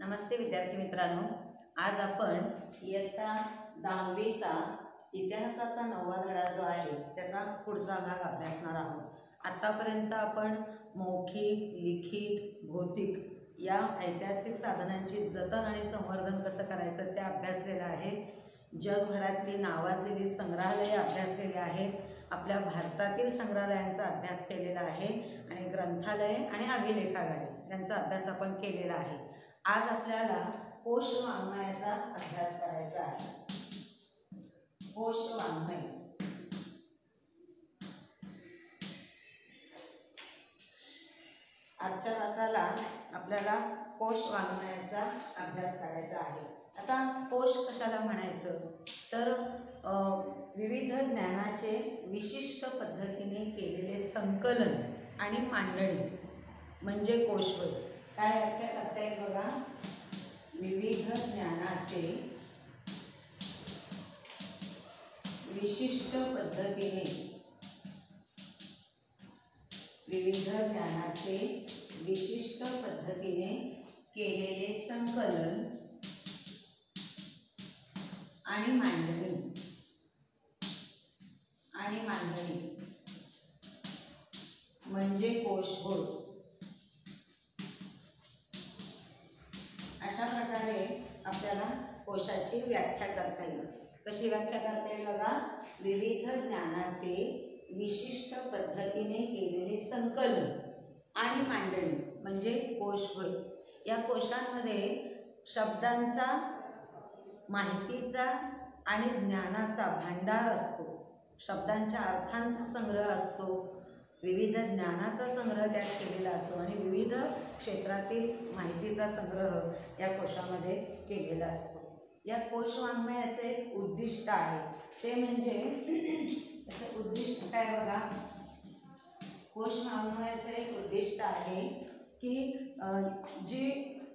नमस्ते विद्यार्थी मित्रांनो, आज आपण इयत्ता 10वीचा इतिहासाचा 9वा धडा जो आहे त्याचा पुढचा भाग अभ्यासणार आहोत। आतापर्यंत आपण मौखिक, लिखित, भौतिक या ऐतिहासिक साधनांची जतन आणि संवर्धन कसं करायचं ते अभ्यासलेलं आहे। जगभरातली नावाजलेली संग्रहालये अभ्यासलेली आहेत, आपल्या भारतातील संग्रहालयांचा अभ्यास केलेला आहे आणि ग्रंथालय आणि अभिलेखागारे यांचा अभ्यास आपण केलेला आहे। आज आपल्याला कोश वाङ्मयाचा अभ्यास करायचा आहे। कोश वाङ्मय आजच्या तासाला आपल्याला कोश वाङ्मयाचा अभ्यास करायचा आहे। आता कोश कशाला म्हणायचं तर विविध ज्ञानाचे विशिष्ट पद्धतीने केलेले संकलन आणि मांडणी म्हणजे कोश होय। काय व्याख्या करता येईल बघा, विविध ज्ञानाचे विशिष्ट पद्धतीने केलेले संकलन आणि मांडणी म्हणजे कोश होय। अशा प्रकारे आपल्याला कोशाची व्याख्या करता येईल। कशी व्याख्या करता येईल बघा, विविध ज्ञानाचे विशिष्ट पद्धतीने केलेले संकलन आणि मांडणी म्हणजे कोश होय। या कोशांमध्ये शब्दांचा, माहितीचा आणि ज्ञानाचा भांडार असतो, शब्दांच्या अर्थांचा संग्रह असतो, विविध ज्ञानाचा संग्रह त्यात केलेला असतो आणि विविध क्षेत्रातील माहितीचा संग्रह या कोशामध्ये केलेला असतो। या कोश वाङ्मयाचे एक उद्दिष्ट आहे, ते म्हणजे याचं उद्दिष्ट काय बघा, कोश वाङ्मयाचे एक उद्दिष्ट आहे की जी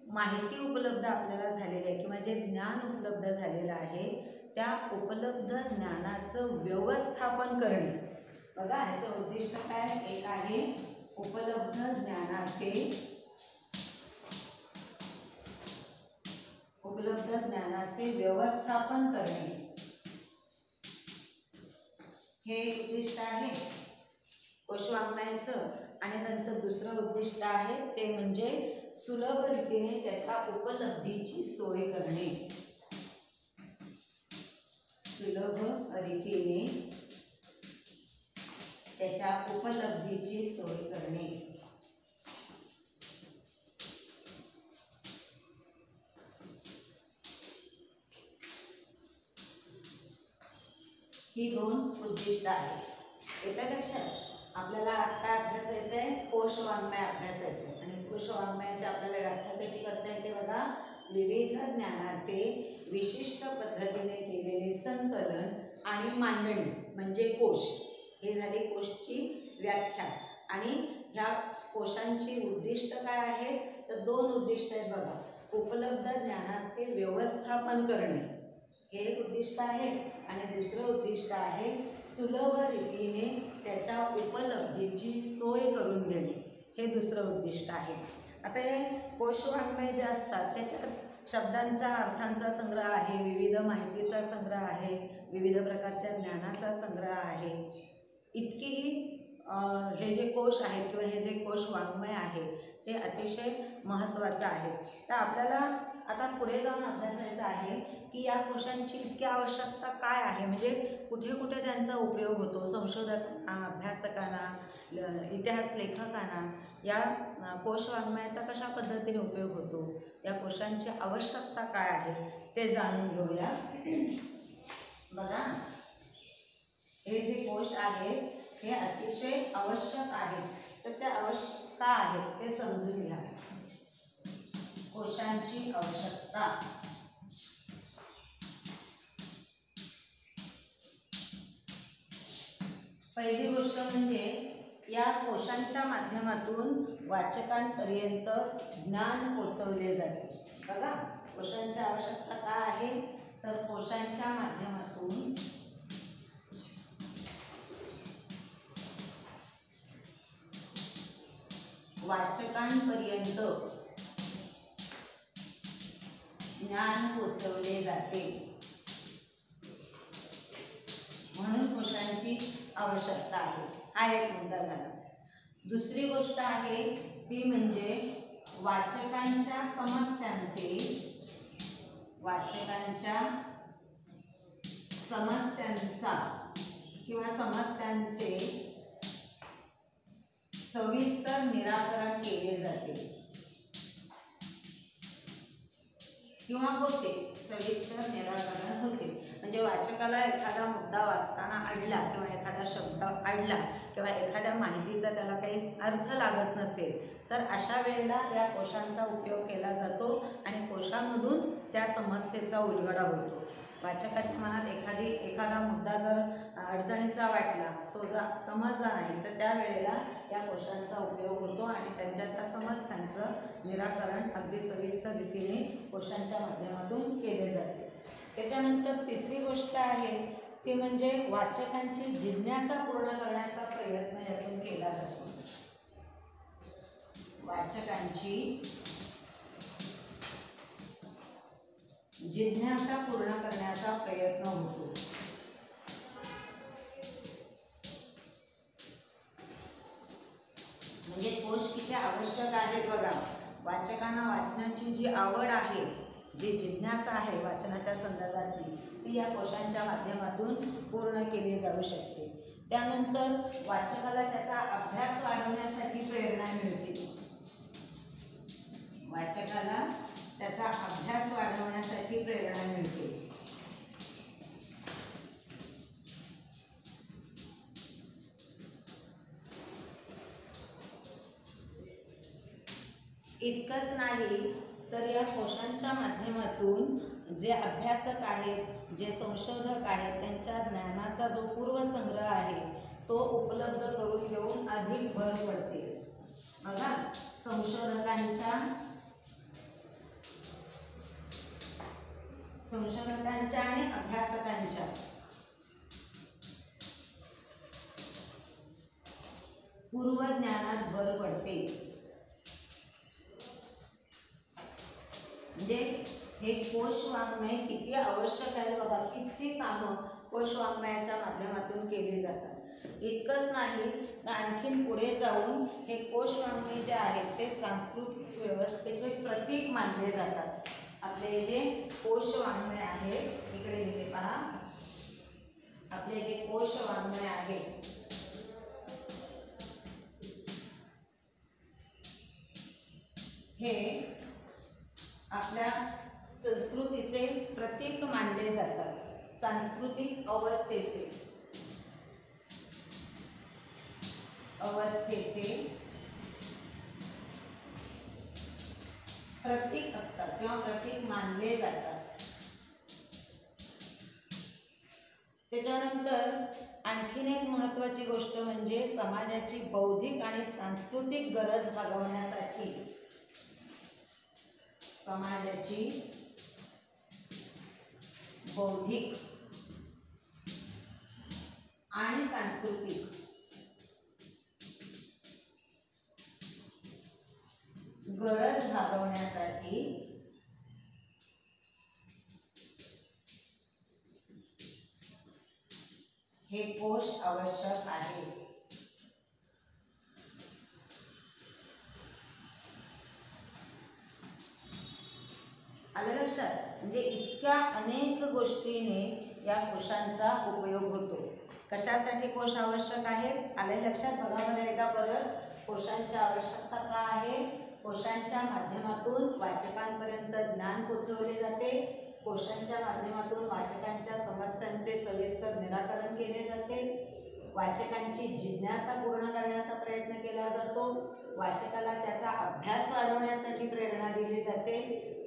माहिती उपलब्ध आपल्याला झालेली आहे किंवा जे ज्ञान उपलब्ध झालेलं आहे त्या उपलब्ध ज्ञानाचं व्यवस्थापन करणे। बघा ह्याचं उद्दिष्ट काय, एक आहे उपलब्ध ज्ञानाचे व्यवस्थापन करणे, हे उद्दिष्ट आहे कोश वाङ्मयाचं। आणि त्यांचं दुसरं उद्दिष्ट आहे ते म्हणजे सुलभ रीतीने त्याच्या उपलब्धीची सोय करणे, ही दोन उद्दिष्ट आहेत। एका लक्षात आपल्याला आज काय अभ्यासायचं आहे, कोश वाङ्मय अभ्यासायचं आहे। आणि कोश वाङ्मयाची आपल्याला व्याख्या कशी करता येते बघा, विविध ज्ञानाचे विशिष्ट पद्धतीने केलेले संकलन आणि मांडणी म्हणजे कोश, हे झाली कोशची व्याख्या। आणि ह्या कोशांची उद्दिष्ट काय आहेत तर दोन उद्दिष्ट आहेत बघा, उपलब्ध ज्ञानाचे व्यवस्थापन करणे हे एक उद्दिष्ट आहे आणि दुसरं उद्दिष्ट आहे सुलभ रीतीने त्याच्या उपलब्धीची सोय करून देणे, हे दुसरं उद्दिष्ट आहे। आता हे कोश वाङ्मय जे असतात त्याच्यात शब्दांचा, अर्थांचा संग्रह आहे, विविध माहितीचा संग्रह आहे, विविध प्रकारच्या ज्ञानाचा संग्रह आहे। इतकीही हे जे कोश आहेत किंवा हे जे कोश वाङ्मय आहे ते अतिशय महत्त्वाचं आहे। तर आपल्याला आता पुढे जाऊन अभ्यासायचं आहे की या कोशांची इतकी आवश्यकता काय आहे, म्हणजे कुठे कुठे त्यांचा उपयोग होतो, संशोधकांना, अभ्यासकांना, इतिहास लेखकांना या कोश वाङ्मयाचा कशा पद्धतीने उपयोग होतो, या कोशांची आवश्यकता काय आहे ते जाणून घेऊया। बघा हे जे कोश आहेत हे अतिशय आवश्यक आहेत, तर त्या आवश्यक का आहेत ते समजून घ्या। कोशांची आवश्यकता, पहिली गोष्ट म्हणजे या कोशांच्या माध्यमातून वाचकांपर्यंत ज्ञान पोचवले जाते। बघा कोशांची आवश्यकता काय आहे तर कोशांच्या माध्यमातून वाचकांपर्यंत ज्ञान पोचवले जाते, म्हणून कोशांची आवश्यकता आहे. हा एक मुद्दा झाला. दुसरी गोष्ट आहे ती म्हणजे वाचकांच्या समस्यांचा किंवा समस्यांचे सविस्तर निराकरण केले जाते किंवा होते, सविस्तर निराकरण होते. म्हणजे वाचकाला एखादा मुद्दा वाचताना अडला किंवा एखादा शब्द अडला किंवा एखाद्या माहितीचा त्याला काही अर्थ लागत नसेल तर अशा वेळेला या कोशांचा उपयोग केला जातो आणि कोशामधून त्या समस्येचा उलगडा होतो. वाचकाच्या मनात एखादा मुद्दा जर अडचणीचा वाटला, तो जर समजला नाही तर त्यावेळेला या कोशांचा उपयोग होतो आणि त्यांच्या त्या समस्यांचं निराकरण अगदी सविस्तर रीतीने कोशांच्या माध्यमातून केले जाते. त्याच्यानंतर तिसरी गोष्ट आहे ती म्हणजे वाचकांची जिज्ञासा पूर्ण करण्याचा प्रयत्न यातून केला जातो. वाचकांची जिज्ञासा पूर्ण करण्याचा प्रयत्न होतो. म्हणजे कोश किती आवश्यक आहेत बघा. वाचकांना वाचनाची जी आवड आहे, जी जिज्ञासा आहे वाचनाच्या संदर्भातली, ती या कोशांच्या माध्यमातून पूर्ण केली जाऊ शकते. त्यानंतर वाचकाला त्याचा अभ्यास वाढवण्यासाठी प्रेरणा मिळते. वाचकाला त्याचा अभ्यास वाढवण्यासाठी प्रेरणा मिळते. इतकंच नाही तर या कोशांच्या माध्यमातून जे अभ्यासक आहेत, जे संशोधक आहेत, त्यांच्या ज्ञानाचा जो पूर्वसंग्रह आहे तो उपलब्ध करून घेऊन अधिक भर पडते. बघा, संशोधकांच्या आणि अभ्यासकांच्या पूर्वज्ञानात भर पडते. म्हणजे हे कोश वाङ्मय किती आवश्यक आहे बघा. किती कामं कोश वाङ्मयाच्या माध्यमातून केली जातात. इतकंच नाही तर आणखीन पुढे जाऊन हे कोश वाङ्मय जे आहेत ते सांस्कृतिक व्यवस्थेचे प्रतीक मानले जातात. आपले जे कोश वाङ्मय आहे, इकडे इथे पहा, आपले जे कोश वाङ्मय आहे हे आपल्या संस्कृतीचे प्रतीक मानले जातात. सांस्कृतिक अवस्थेचे प्रतीक असतात किंवा प्रतीक मानले जातात. त्याच्यानंतर आणखीन एक महत्त्वाची गोष्ट म्हणजे समाजाची बौद्धिक आणि सांस्कृतिक गरज भागवण्यासाठी समाजाची बौद्धिक आणि सांस्कृतिक गरज भागवण्यासाठी हे कोश आवश्यक आहे. आलं लक्षात? म्हणजे इतक्या अनेक गोष्टीने या कोशांचा उपयोग होतो. कशासाठी कोश आवश्यक आहेत? आले लक्षात? बघा बरं एकदा परत. कोशांची आवश्यकता का आहे? कोशांच्या माध्यमातून वाचकांपर्यंत ज्ञान पोचवले जाते. कोशांच्या माध्यमातून वाचकांच्या समस्यांचे सविस्तर निराकरण केले जाते. वाचकांची जिज्ञासा पूर्ण करण्याचा प्रयत्न केला जातो. वाचकाला त्याचा अभ्यास वाढवण्यासाठी प्रेरणा दिली जाते.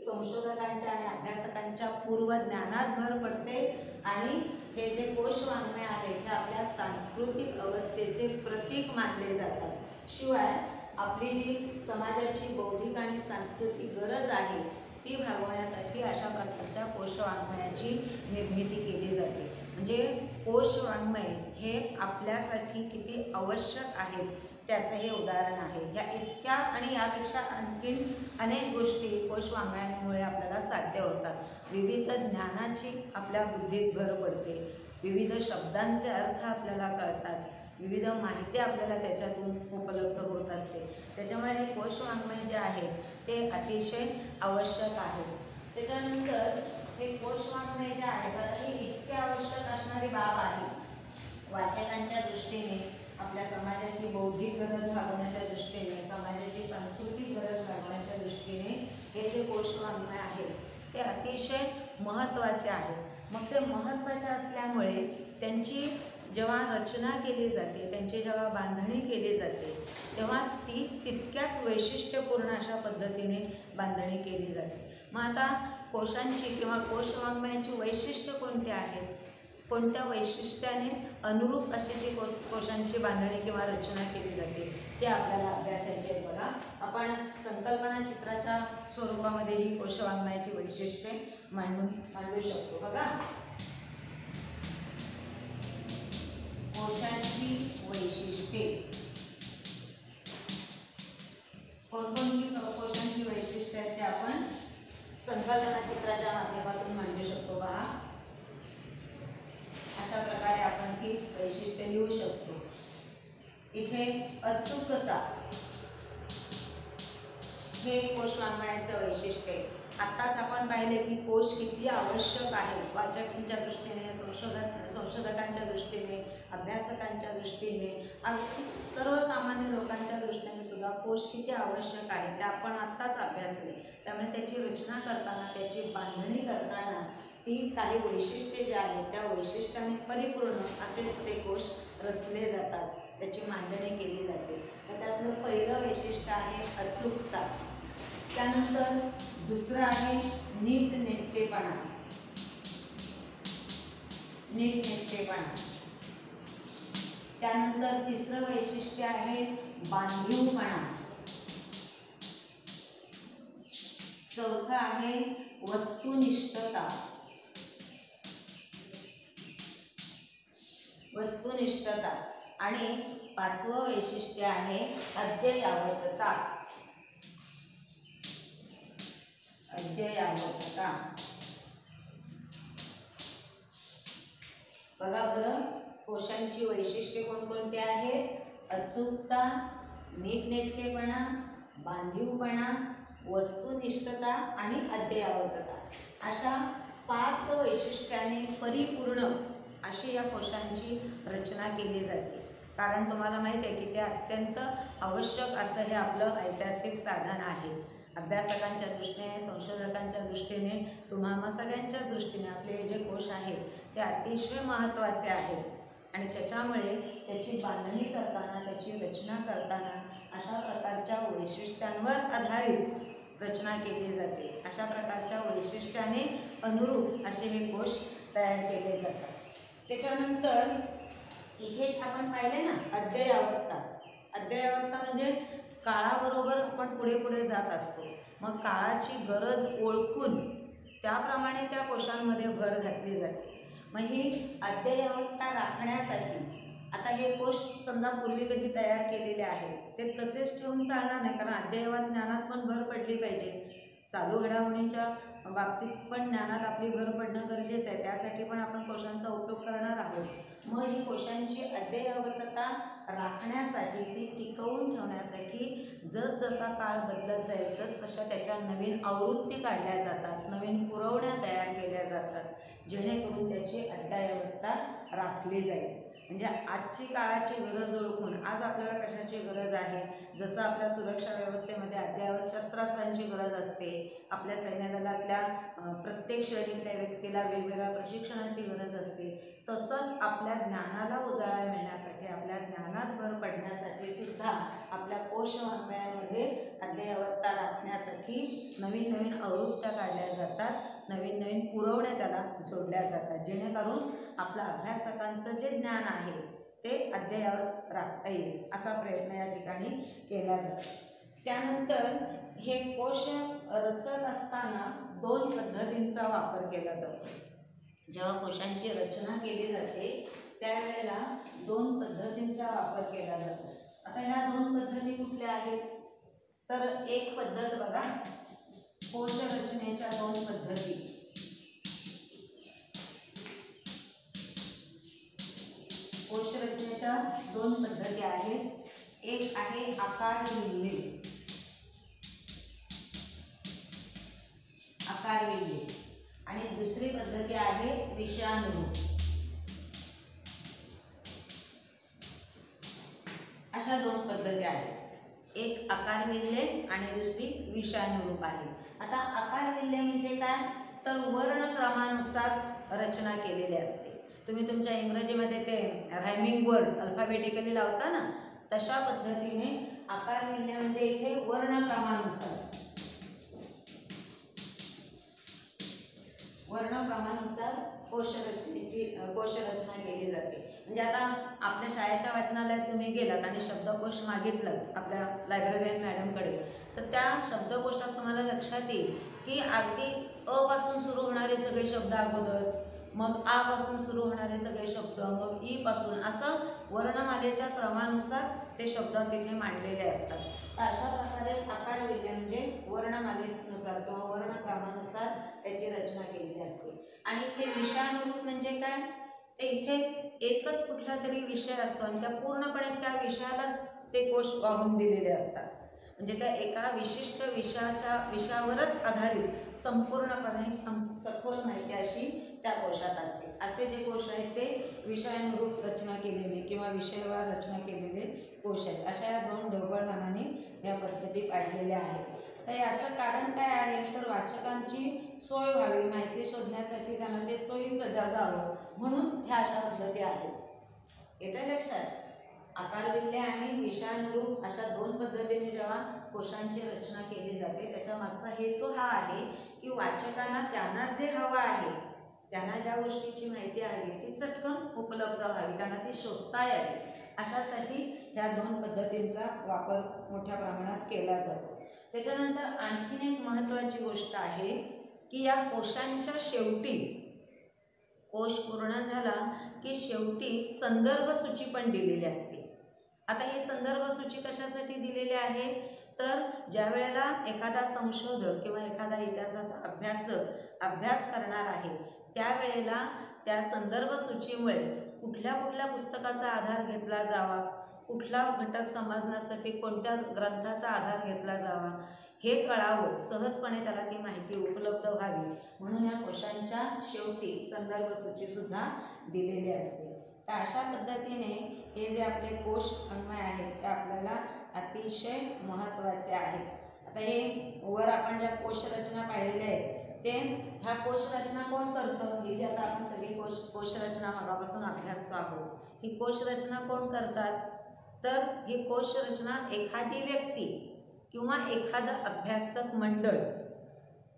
संशोधकांच्या आणि अभ्यासकांच्या पूर्वज्ञानात भर पडते आणि हे जे कोश वाङ्मय आहे ते आपल्या सांस्कृतिक अवस्थेचे प्रतीक मानले जातात. शिवाय आपली जी समाजाची बौद्धिक आणि सांस्कृतिक गरज आहे ती भागवण्यासाठी अशा प्रकारच्या कोश वाङ्मयाची निर्मिती केली जाते. म्हणजे कोश वाङ्मय हे आपल्यासाठी किती आवश्यक आहे त्याचं हे उदाहरण आहे. ह्या इतक्या आणि यापेक्षा आणखीन अनेक गोष्टी कोश वाङ्मयामुळे आपल्याला साध्य होतात. विविध ज्ञानाची आपल्या बुद्धीत भर पडते, विविध शब्दांचे अर्थ आपल्याला कळतात, विविध माहिती आपल्याला त्याच्यातून उपलब्ध होत असते. त्याच्यामुळे हे कोश वाङ्मय जे आहे ते अतिशय आवश्यक आहे. त्याच्यानंतर हे कोश वाङ्मय जे आहे तर हे इतके आवश्यक असणारी बाब आहे. वाचकांच्या दृष्टीने, आपल्या समाजाची बौद्धिक गरज भागवण्याच्या दृष्टीने, समाजाची सांस्कृतिक गरज भागवण्याच्या दृष्टीने हे जे कोश वाङ्मय आहे ते अतिशय महत्त्वाचे आहे. मग ते महत्त्वाचे असल्यामुळे त्यांची जेव्हा रचना केली जाते, त्यांची जेव्हा बांधणी केली जाते तेव्हा ती तितक्याच वैशिष्ट्यपूर्ण अशा पद्धतीने बांधणी केली जाते. मग आता कोशांची किंवा कोश वाङ्मयाची वैशिष्ट्य कोणती आहेत, कोणत्या वैशिष्ट्याने अनुरूप अशी ती कोशांची बांधणी किंवा रचना केली जाते ते आपल्याला अभ्यासायचे आहे. बघा, आपण संकल्पना चित्राच्या स्वरूपामध्ये ही कोश वाङ्मयाची वैशिष्ट्ये मांडू शकतो. बघा, कोशांची वैशिष्ट्ये कोणकोणती कोशांची वैशिष्ट्ये आहेत ते आपण संकल्पना चित्राच्या माध्यमातून मांडू शकतो. पहा, अशा प्रकारे आपण ही वैशिष्ट्ये लिहू शकतो. इथे अचूकता हे कोश वाङ्मयाचं वैशिष्ट्य आहे. आत्ताच आपण पाहिले की कोश किती आवश्यक आहे वाचकांच्या दृष्टीने, संशोधकांच्या दृष्टीने, अभ्यासकांच्या दृष्टीने, सर्वसामान्य लोकांच्या दृष्टीने सुद्धा कोश किती आवश्यक आहे ते आपण आत्ताच अभ्यासले. त्यामुळे त्याची रचना करताना, त्याची बांधणी करताना ती काही वैशिष्ट्ये जी आहेत त्या वैशिष्ट्याने परिपूर्ण असेच ते कोश रचले जातात, त्याची मांडणी केली जाते. तर त्यातलं पहिलं वैशिष्ट्य आहे अचूकता. त्यानंतर दुसरं आहे नीटनेटकेपणा. त्यानंतर तिसरं वैशिष्ट्य आहे बांधीवपणा. चौथं आहे वस्तुनिष्ठता. आणि पाचवं वैशिष्ट्य आहे अद्ययावतता. बघा बरं, कोशांची वैशिष्ट्ये कोणकोणती आहेत? अचूकता, नीटनेटकेपणा, बांधीवपणा, वस्तुनिष्ठता आणि अद्ययावतता. अशा 5 वैशिष्ट्याने परिपूर्ण अशी या कोशांची रचना केली जाते. कारण तुम्हाला माहीत आहे की ते अत्यंत आवश्यक असं हे आपलं ऐतिहासिक साधन आहे. अभ्यासकांच्या दृष्टीने, संशोधकांच्या दृष्टीने, तुम्हा सगळ्यांच्या दृष्टीने आपले जे कोश आहेत ते अतिशय महत्त्वाचे आहेत आणि त्याच्यामुळे त्याची बांधणी करताना, त्याची रचना करताना अशा प्रकारच्या वैशिष्ट्यांवर आधारित रचना केली जाते. अशा प्रकारच्या वैशिष्ट्याने अनुरूप असे हे कोश तयार केले जातात. त्याच्यानंतर इथेच आपण पाहिले ना अद्ययावतता. अद्ययावतता म्हणजे काळाबरोबर आपण पुढे जात असतो. मग काळाची गरज ओळखून त्याप्रमाणे त्या कोशांमध्ये भर घातली जाते. मग ही अद्ययावतता राखण्यासाठी आता हे कोश समजा पूर्वी कधी तयार केलेले आहेत ते तसेच ठेवून चालणार नाही, कारण अद्ययावत ज्ञानात पण भर पडली पाहिजे. चालू घडामोडींच्या बाबतीत पण ज्ञानात आपली भर पडणं गरजेचं आहे. त्यासाठी पण आपण कोशांचा उपयोग करणार आहोत. मग ही कोशांची अद्ययावतता राखण्यासाठी, ती टिकवून ठेवण्यासाठी जसजसा काळ बदलत जाईल तसतशा त्याच्या नवीन आवृत्ती काढल्या जातात, नवीन पुरवण्या तयार केल्या जातात, जेणेकरून त्याची अद्ययावतता राखली जाईल. म्हणजे आजची काळाची गरज ओळखून आज आपल्याला कशाची गरज आहे, जसं आपल्या सुरक्षा व्यवस्थेमध्ये अद्ययावत शस्त्रास्त्रांची गरज असते, आपल्या सैन्यदलातल्या प्रत्येक श्रेणीतल्या व्यक्तीला वेगवेगळ्या प्रशिक्षणाची गरज असते, तसंच आपल्या ज्ञानाला उजाळा मिळण्यासाठी, आपल्या ज्ञानात भर पडण्यासाठी सुद्धा आपल्या कोश वाङ्मयामध्ये अद्ययावतता राखण्यासाठी नवीन नवीन आवृत्त्या काढल्या जातात, नवीन नवीन पुरवण्या त्याला जोडल्या जातात, जेणेकरून आपल्या अभ्यासकांचं जे ज्ञान आहे ते अद्ययावत राखता येईल असा प्रयत्न या ठिकाणी केला जातो. त्यानंतर हे कोश रचत असताना 2 पद्धतींचा वापर केला जातो. जेव्हा कोशांची रचना केली जाते त्यावेळेला 2 पद्धतींचा वापर केला जातो. आता ह्या दोन पद्धती कुठल्या आहेत, तर एक पद्धत बघा, कोश रचनेच्या दोन पद्धती. कोश रचनेच्या दोन पद्धती आहेत. एक आहे आकार विल्हे, आकार विल्हे, आणि दुसरी पद्धती आहे विषयानुरूप. अशा दोन पद्धती आहेत. एक आकार विल्हे आणि दुसरी विषयानुरूप आहे. आता आकार विल्हे म्हणजे काय, तर वर्णक्रमानुसार रचना केलेली असते. तुम्ही तुमच्या इंग्रजीमध्ये ते रायमिंग वर्ड अल्फाबेटिकली लावता ना, तशा पद्धतीने आकार विल्हे म्हणजे इथे वर्णक्रमानुसार कोशरचना केली जाते. म्हणजे आता आपल्या शाळेच्या वाचनालयात तुम्ही गेलात आणि शब्दकोश मागितलात आपल्या लायब्ररीयन मॅडमकडे, तर त्या शब्दकोशात तुम्हाला लक्षात येईल की अगदी अ पासून सुरू होणारे सगळे शब्द अगोदर, मग आ पासून सुरू होणारे सगळे शब्द, मग ई पासून, असं वर्णमालेच्या क्रमानुसार ते शब्द तिथे मांडलेले असतात. तर अशा प्रकारे आकार विल्हे म्हणजे वर्णमालेनुसार किंवा वर्णक्रमानुसार त्याची रचना केलेली असते. आणि इथे विषयानुरूप म्हणजे काय, ते इथे एकच कुठला तरी विषय असतो आणि त्या पूर्णपणे त्या विषयालाच ते कोश वाहून दिलेले असतात. म्हणजे त्या एका विशिष्ट विषयावरच आधारित संपूर्णपणे सखोल माहिती अशी त्या कोशात असते. असे जे कोश आहेत ते विषयानुरूप रचना केलेले किंवा विषयवार रचना केलेले कोश आहेत. अशा या दोन ढोबळमानाने या पद्धती पाडलेल्या आहेत. तर याचं कारण काय आहे, तर वाचकांची सोय व्हावी, माहिती शोधण्यासाठी त्यांना ते सोयीचं जावं म्हणून ह्या अशा पद्धती आहेत. येतं लक्षात. आकार विल्हे आणि विषयानुरूप अशा दोन पद्धतीने जेव्हा कोशांची रचना केली जाते, त्याच्या मागचा हेतू हा आहे की वाचकांना त्यांना जे हवं आहे, त्यांना ज्या गोष्टीची माहिती हवी ती चटकन उपलब्ध व्हावी, त्यांना ती शोधता यावी, अशासाठी ह्या दोन पद्धतींचा वापर मोठ्या प्रमाणात केला जातो. त्याच्यानंतर आणखीन एक महत्त्वाची गोष्ट आहे की या कोशांच्या शेवटी, कोश पूर्ण झाला की शेवटी संदर्भ सूची पण दिलेली असते. आता ही संदर्भ सूची कशासाठी दिलेली आहे, तर ज्या वेळेला एखादा संशोधक किंवा एखादा इतिहासाचा अभ्यासक अभ्यास करणार आहे, त्यावेळेला त्या संदर्भ सूचीमुळे कुठल्या कुठल्या पुस्तकाचा आधार घेतला जावा, कुठला घटक समजण्यासाठी कोणत्या ग्रंथाचा आधार घेतला जावा हे कळावं, सहजपणे त्याला ती माहिती उपलब्ध व्हावी म्हणून या कोशांच्या शेवटी संदर्भ सूचीसुद्धा दिलेली असते. तर अशा पद्धतीने हे जे आपले कोश अन्वय आहेत ते आपल्याला अतिशय महत्त्वाचे आहेत. आता हे वर आपण ज्या कोशरचना पाहिलेल्या आहेत ते ह्या कोशरचना कोण करतं, ही जी आता आपण सगळी कोशरचना मागापासून अभ्यासतो आहोत, ही कोशरचना कोण करतात, तर ही कोशरचना एखादी व्यक्ती किंवा एखादं अभ्यासक मंडळ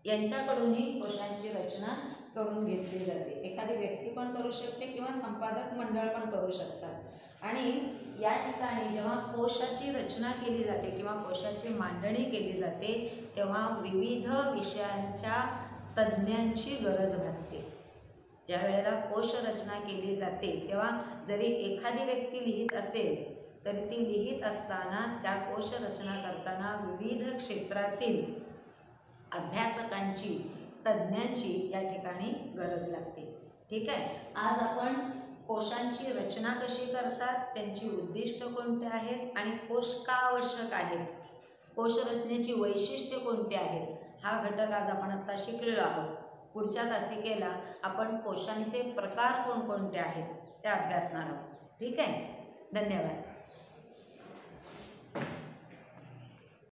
यांच्याकडून ही कोशांची रचना करून घेतली जाते. एखादी व्यक्ती पण करू शकते किंवा संपादक मंडळ पण करू शकतात. आणि या ठिकाणी जेव्हा कोशाची रचना केली जाते किंवा कोशाची मांडणी केली जाते तेव्हा विविध विषयांच्या तज्ज्ञांची गरज भासते. ज्या वेळेला कोश रचना केली जाते तेव्हा जरी एखादी व्यक्ती लिहित असेल तरी ती लिहित असताना त्या कोश रचना करताना विविध क्षेत्रातील अभ्यासकांची, तज्ज्ञांची या ठिकाणी गरज लागते. ठीक आहे. आज आपण कोशांची रचना कशी करतात, त्यांची उद्दिष्ट कोणते आहेत आणि कोश का आवश्यक आहेत, कोश रचनेची वैशिष्ट्ये कोणती आहेत, हा घटक आज आपण आता शिकलेलो आहोत. पुढच्या तासिकेला आपण कोशांचे प्रकार कोणकोणते आहेत ते अभ्यासणार आहोत. ठीक आहे. धन्यवाद.